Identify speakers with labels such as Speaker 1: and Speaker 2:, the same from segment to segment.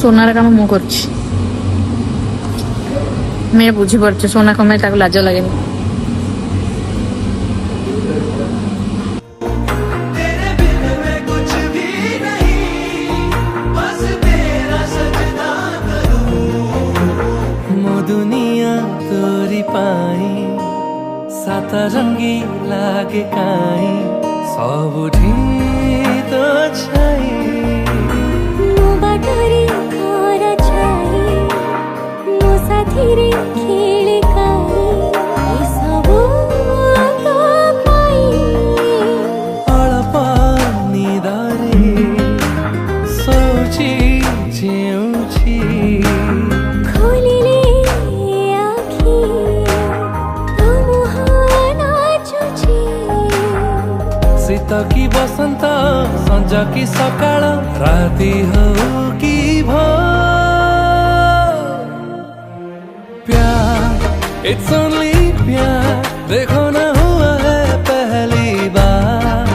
Speaker 1: सोनार काम मु करछि मैं बुझी पारछि सोना कमाई ताको लाज लागेनी
Speaker 2: दुनिया तोरी पाई सात रंगी लागे काई सबुठी तो छाई
Speaker 3: मो बाटरी खरा छाई मो साथी रे खेले काई ए सबु तो पाई
Speaker 2: अळप निदारे सोची जेउची
Speaker 3: खोलिले आखी तो मोहना छुची
Speaker 2: शीत की बसंत संज की सकाळ राति हो की भोर प्यार इट्स ओनली प्यार देखो ना हुआ है पहली बार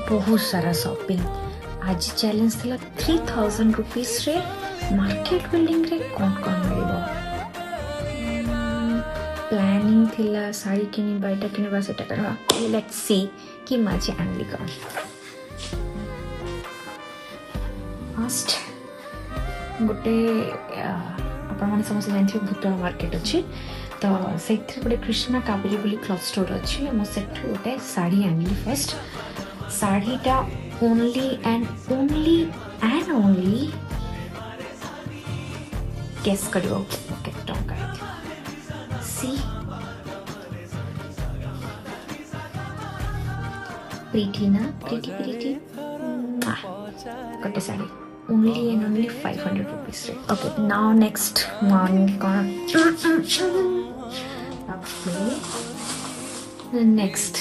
Speaker 1: बहुत सारा शॉपिंग आज चैलेंज थिला 3000 रुपीस रे मार्केट बिल्डिंग रे कौन कौन मिलबो प्लानिंग थिला साड़ी किनी बाइटा किनी बस एटा करवा लेट्स सी कि माजे आनली कौन फर्स्ट गोटे आपण माने समस्त जानथि भूतळ मार्केट अछि तो सेथि गोटे कृष्णा काबरी बोली क्लॉथ स्टोर अछि हम सेठु गोटे साड़ी आनली फर्स्ट साड़ीटा ओनली एंड ओनली गेस करियो केते टंका सी प्रीटी ना प्रीटी गोटे sari only and only 500 rupees right? Okay, now next one okay next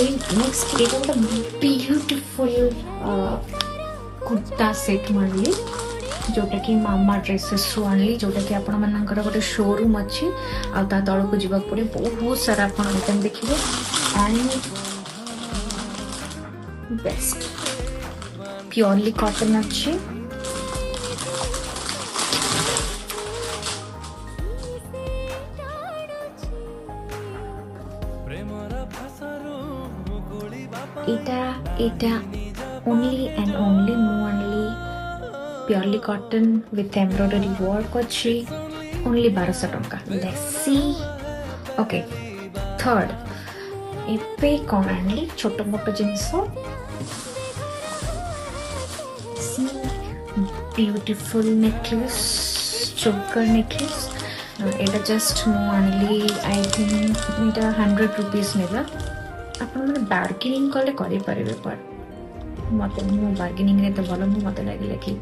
Speaker 1: एक ब्यूटीफुल कुर्ता सेट मानली जोटा कि मामा ड्रेसेस रु आनली जोटा कि आपण मानकर गोटे शोरूम अच्छी आ ता तल को जीवा पड़े बहुत सारा आपण आइटम देखिबे एंड बेस्ट प्योरली कॉटन अच्छी এটা only and only purely cotton with embroidery work अच्छी only 1200 टंका let's see okay third एपे कौन आनली छोट मोट जिनस सी ब्यूटीफुल नेकलेस चोकर नेकलेस एटा जस्ट मु आनली आई थिंक एटा 100 रुपीस नेला आपण माने बार्गेनिंग कले करि परिबे पर मते मु बार्गेनिंग रे तो भलो मते लागिले कि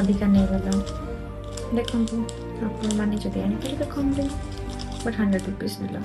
Speaker 1: अधिका नै गला देखंतु आपण माने जदि आनि परिबे कम रे बट 100 रुपीस नेला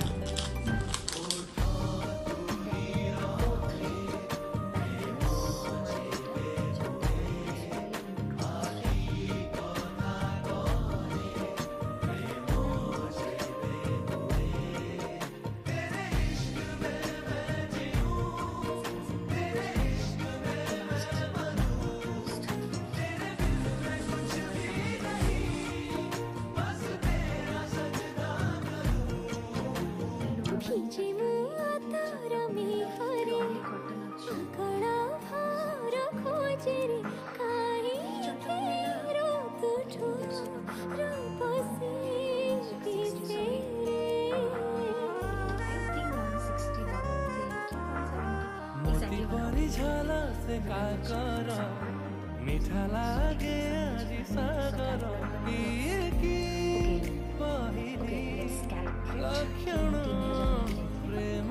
Speaker 3: खींचे मुआतारा में हरे कड़ा भार खोजे रे काहे तेरो तुठो रूपसी पीछे
Speaker 2: मोती बरी झाला से का कर मीठा लागे आज सागर ये की पहिली लक्षण प्रेम